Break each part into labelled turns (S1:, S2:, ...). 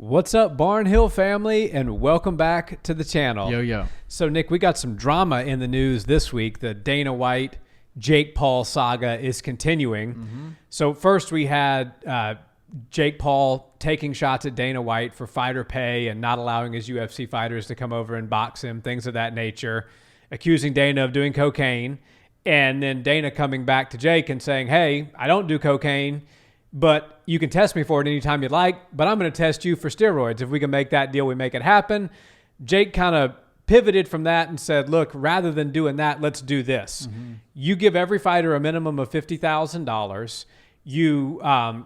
S1: What's up, Barnhill family, and welcome back to the channel.
S2: Yo.
S1: So, Nick, we got some drama in the news this week. The Dana White, Jake Paul saga is continuing. So first we had Jake Paul taking shots at Dana White for fighter pay and not allowing his UFC fighters to come over and box him, things of that nature, accusing Dana of doing cocaine. And then Dana coming back to Jake and saying, hey, I don't do cocaine, but you can test me for it anytime you'd like, but I'm going to test you for steroids. If we can make that deal, we make it happen. Jake kind of pivoted from that and said, look, rather than doing that, let's do this. You give every fighter a minimum of $50,000. You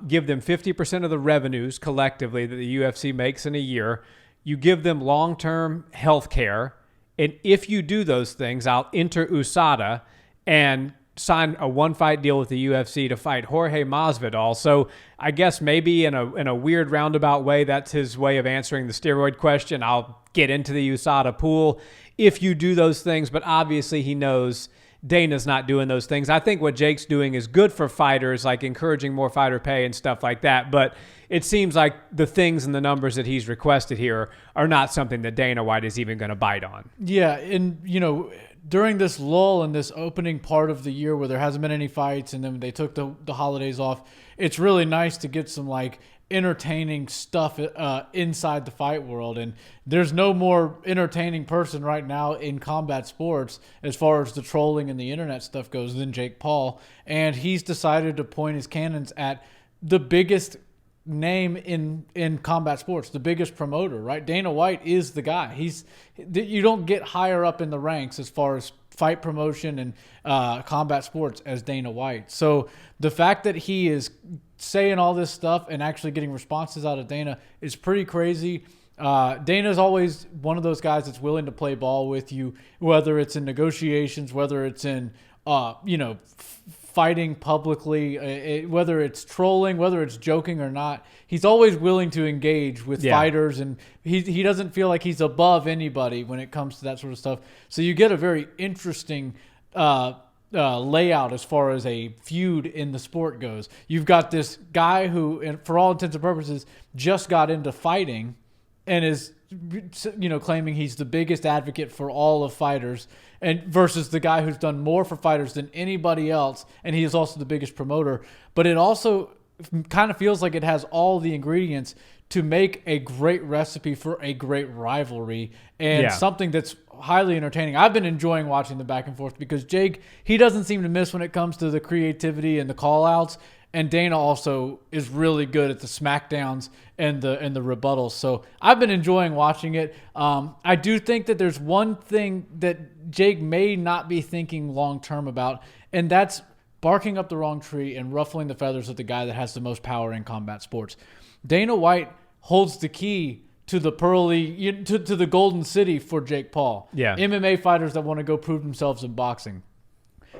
S1: give them 50% of the revenues collectively that the UFC makes in a year. You give them long-term health care. And if you do those things, I'll enter USADA and sign a one-fight deal with the UFC to fight Jorge Masvidal. So I guess maybe in a weird roundabout way, that's his way of answering the steroid question. I'll get into the USADA pool if you do those things, but obviously he knows Dana's not doing those things. I think what Jake's doing is good for fighters, like encouraging more fighter pay and stuff like that, but it seems like the things and the numbers that he's requested here are not something that Dana White is even going to bite on.
S2: Yeah, and during this lull in this opening part of the year where there hasn't been any fights and then they took the holidays off, it's really nice to get some entertaining stuff inside the fight world. And there's no more entertaining person right now in combat sports as far as the trolling and the internet stuff goes than Jake Paul. And he's decided to point his cannons at the biggest name in combat sports, the biggest promoter, right? Dana White is the guy. You don't get higher up in the ranks as far as fight promotion and combat sports as Dana White. So the fact that he is saying all this stuff and actually getting responses out of Dana is pretty crazy. Dana's always one of those guys that's willing to play ball with you, whether it's in negotiations, whether it's in fighting publicly, whether it's trolling, whether it's joking or not. He's always willing to engage with fighters, and he doesn't feel like he's above anybody when it comes to that sort of stuff. So you get a very interesting layout as far as a feud in the sport goes. You've got this guy who, and for all intents and purposes, just got into fighting and is claiming he's the biggest advocate for all of fighters, and versus the guy who's done more for fighters than anybody else, and he is also the biggest promoter. But it also kind of feels like it has all the ingredients to make a great recipe for a great rivalry and something that's highly entertaining. I've been enjoying watching the back and forth because Jake, he doesn't seem to miss when it comes to the creativity and the call outs. And Dana also is really good at the smackdowns and the rebuttals. So I've been enjoying watching it. I do think that there's one thing that Jake may not be thinking long-term about, and that's barking up the wrong tree and ruffling the feathers of the guy that has the most power in combat sports. Dana White holds the key to the to the golden city for Jake Paul.
S1: Yeah.
S2: MMA fighters that want to go prove themselves in boxing.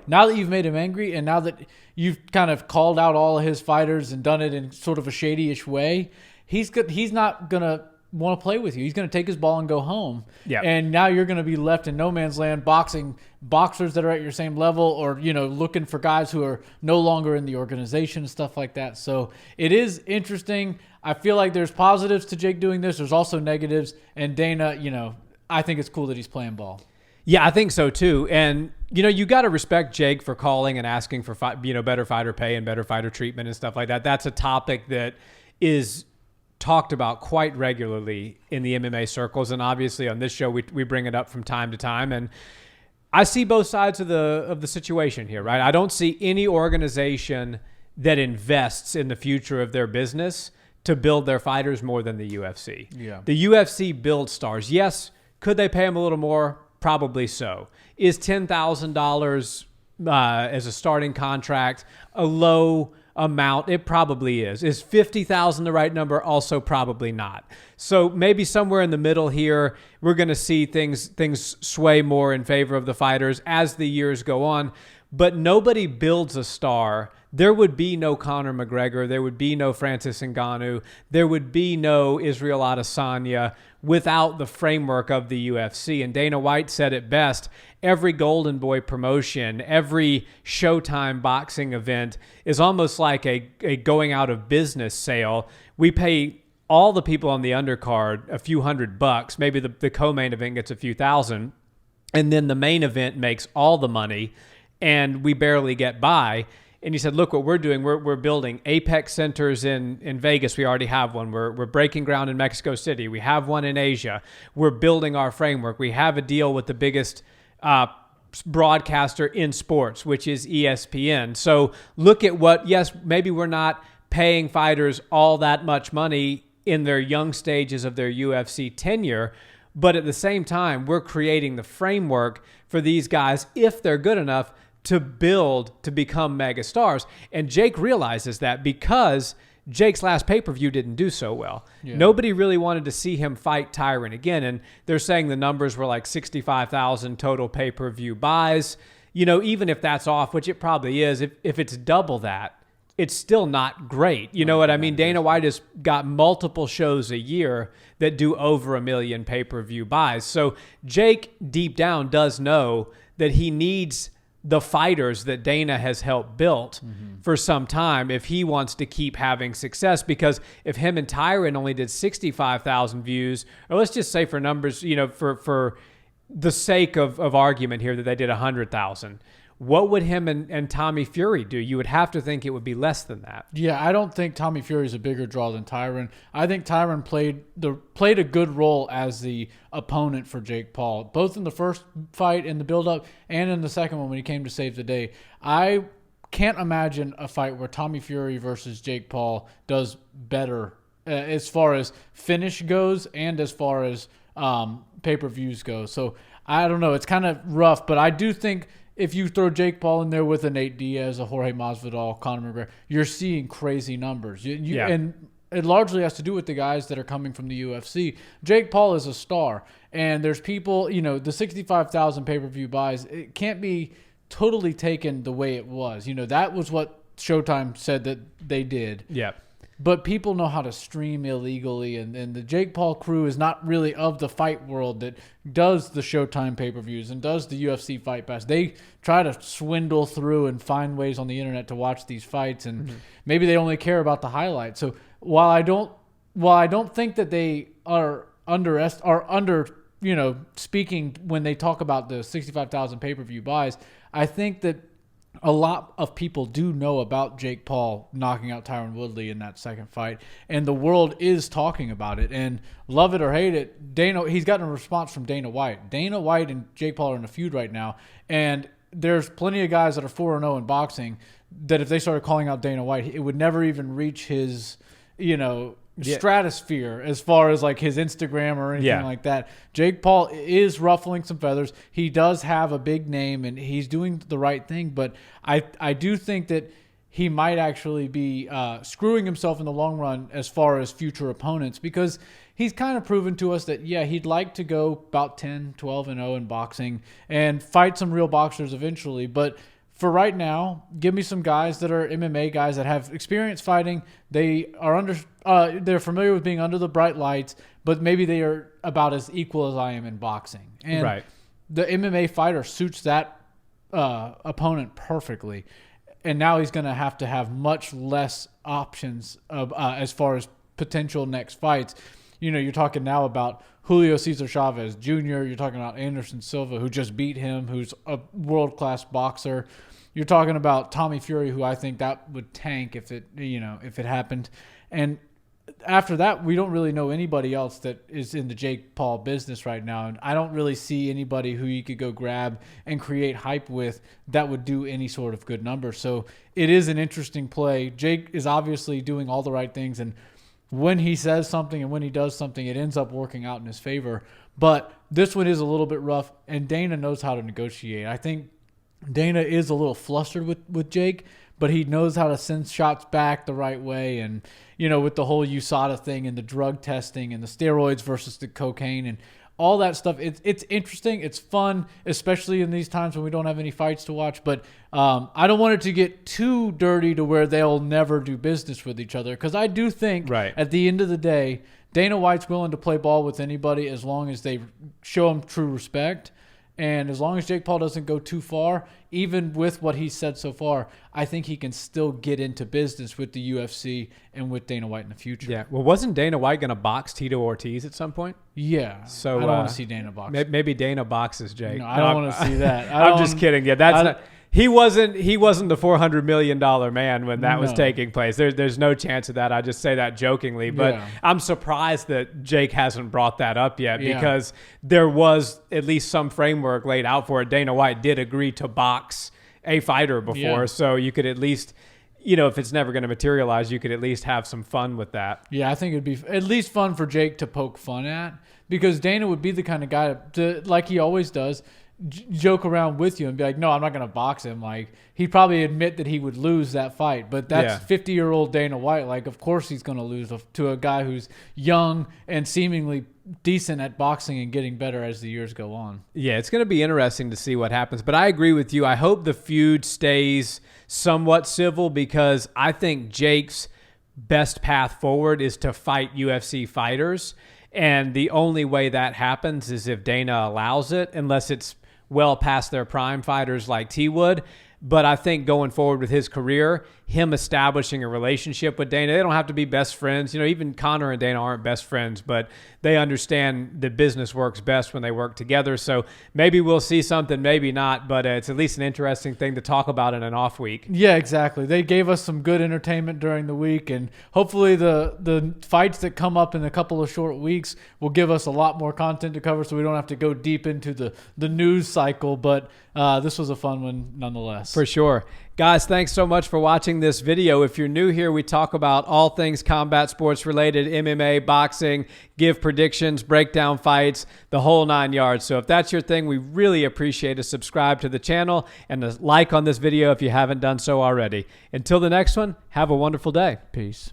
S2: Now that you've made him angry and now that you've kind of called out all of his fighters and done it in sort of a shady-ish way, he's not going to want to play with you. He's going to take his ball and go home.
S1: Yeah.
S2: And now you're going to be left in no man's land boxing boxers that are at your same level or, looking for guys who are no longer in the organization and stuff like that. So it is interesting. I feel like there's positives to Jake doing this. There's also negatives. And Dana, I think it's cool that he's playing ball.
S1: Yeah, I think so too. And, you got to respect Jake for calling and asking for, better fighter pay and better fighter treatment and stuff like that. That's a topic that is talked about quite regularly in the MMA circles. And obviously on this show, we bring it up from time to time. And I see both sides of the situation here, right? I don't see any organization that invests in the future of their business to build their fighters more than the UFC.
S2: Yeah.
S1: The UFC builds stars. Yes, could they pay them a little more? Probably so. Is $10,000 as a starting contract a low amount? It probably is. Is $50,000 the right number? Also probably not. So maybe somewhere in the middle here, we're going to see things sway more in favor of the fighters as the years go on. But nobody builds a star. There would be no Conor McGregor. There would be no Francis Ngannou. There would be no Israel Adesanya without the framework of the UFC. And Dana White said it best. Every Golden Boy promotion, every Showtime boxing event is almost like a going out of business sale. We pay all the people on the undercard a few $100, maybe the co-main event gets a few thousand, and then the main event makes all the money, and we barely get by. And he said, look what we're doing. We're building Apex centers in Vegas. We already have one. We're breaking ground in Mexico City. We have one in Asia. We're building our framework. We have a deal with the biggest broadcaster in sports, which is ESPN. So look at what, yes, maybe we're not paying fighters all that much money in their young stages of their UFC tenure, but at the same time, we're creating the framework for these guys, if they're good enough, to build to become mega stars. And Jake realizes that because Jake's last pay-per-view didn't do so well. Yeah. Nobody really wanted to see him fight Tyron again. And they're saying the numbers were like 65,000 total pay-per-view buys. You know, even if that's off, which it probably is, if it's double that, it's still not great. You know what I mean? Dana White has got multiple shows a year that do over 1 million pay-per-view buys. So Jake, deep down, does know that he needs the fighters that Dana has helped build for some time if he wants to keep having success. Because if him and Tyron only did 65,000 views, or let's just say for numbers, you know, for the sake of argument here that they did 100,000, what would him and Tommy Fury do? You would have to think it would be less than that.
S2: Yeah, I don't think Tommy Fury is a bigger draw than Tyron. I think Tyron played a good role as the opponent for Jake Paul, both in the first fight in the build-up and in the second one when he came to save the day. I can't imagine a fight where Tommy Fury versus Jake Paul does better as far as finish goes and as far as pay-per-views go. So I don't know. It's kind of rough, but I do think if you throw Jake Paul in there with a Nate Diaz, a Jorge Masvidal, Conor McGregor, you're seeing crazy numbers. And it largely has to do with the guys that are coming from the UFC. Jake Paul is a star, and there's people, you know, the 65,000 pay-per-view buys, it can't be totally taken the way it was. You know, that was what Showtime said that they did.
S1: Yeah.
S2: But people know how to stream illegally, and the Jake Paul crew is not really of the fight world that does the Showtime pay-per-views and does the UFC Fight Pass. They try to swindle through and find ways on the internet to watch these fights, and maybe they only care about the highlights. So while I don't think that they are under speaking when they talk about the 65,000 pay-per-view buys, I think that a lot of people do know about Jake Paul knocking out Tyron Woodley in that second fight, and the world is talking about it. And love it or hate it, he's gotten a response from Dana White. Dana White and Jake Paul are in a feud right now, and there's plenty of guys that are 4-0 in boxing that if they started calling out Dana White, it would never even reach his, stratosphere as far as like his Instagram or anything like that. Jake Paul is ruffling some feathers. He does have a big name and he's doing the right thing, but I do think that he might actually be screwing himself in the long run as far as future opponents, because he's kind of proven to us that, he'd like to go about 10, 12-0 in boxing and fight some real boxers eventually, but for right now, give me some guys that are MMA guys that have experience fighting. They are they're familiar with being under the bright lights, but maybe they are about as equal as I am in boxing. And the MMA fighter suits that opponent perfectly. And now he's going to have much less options as far as potential next fights. You know, you're talking now about Julio Cesar Chavez Jr. You're talking about Anderson Silva, who just beat him, who's a world-class boxer. You're talking about Tommy Fury, who I think that would tank if it happened. And after that, we don't really know anybody else that is in the Jake Paul business right now. And I don't really see anybody who you could go grab and create hype with that would do any sort of good number. So it is an interesting play. Jake is obviously doing all the right things, and when he says something and when he does something, it ends up working out in his favor. But this one is a little bit rough, and Dana knows how to negotiate. I think Dana is a little flustered with Jake, but he knows how to send shots back the right way. And, with the whole USADA thing and the drug testing and the steroids versus the cocaine and all that stuff, it's interesting. It's fun, especially in these times when we don't have any fights to watch. But I don't want it to get too dirty to where they'll never do business with each other, because I do think at the end of the day, Dana White's willing to play ball with anybody as long as they show him true respect. And as long as Jake Paul doesn't go too far, even with what he's said so far, I think he can still get into business with the UFC and with Dana White in the future.
S1: Yeah. Well, wasn't Dana White going to box Tito Ortiz at some point?
S2: Yeah.
S1: So
S2: I don't want to see Dana box.
S1: Maybe Dana boxes Jake.
S2: No, I don't want to see that.
S1: I'm just kidding. Yeah, that's not. He wasn't the $400 million man when that was taking place. There's no chance of that. I just say that jokingly, but I'm surprised that Jake hasn't brought that up yet because there was at least some framework laid out for it. Dana White did agree to box a fighter before, so you could at least, if it's never going to materialize, you could at least have some fun with that.
S2: Yeah, I think it'd be at least fun for Jake to poke fun at, because Dana would be the kind of guy to, like he always does, joke around with you and be like, no, I'm not going to box him. Like, he'd probably admit that he would lose that fight, but that's 50-year-old Dana White. Like, of course he's going to lose to a guy who's young and seemingly decent at boxing and getting better as the years go on.
S1: Yeah, it's going to be interesting to see what happens, but I agree with you. I hope the feud stays somewhat civil, because I think Jake's best path forward is to fight UFC fighters, and the only way that happens is if Dana allows it, unless it's well past their prime fighters like T Wood. But I think going forward with his career, him establishing a relationship with Dana, they don't have to be best friends. Even Conor and Dana aren't best friends, but they understand that business works best when they work together. So maybe we'll see something, maybe not, but it's at least an interesting thing to talk about in an off week.
S2: Yeah, exactly. They gave us some good entertainment during the week, and hopefully the fights that come up in a couple of short weeks will give us a lot more content to cover, so we don't have to go deep into the news cycle. But this was a fun one nonetheless.
S1: For sure. Guys, thanks so much for watching this video. If you're new here, we talk about all things combat sports related, MMA, boxing, give predictions, break down fights, the whole 9 yards. So if that's your thing, we really appreciate a subscribe to the channel and a like on this video if you haven't done so already. Until the next one, have a wonderful day.
S2: Peace.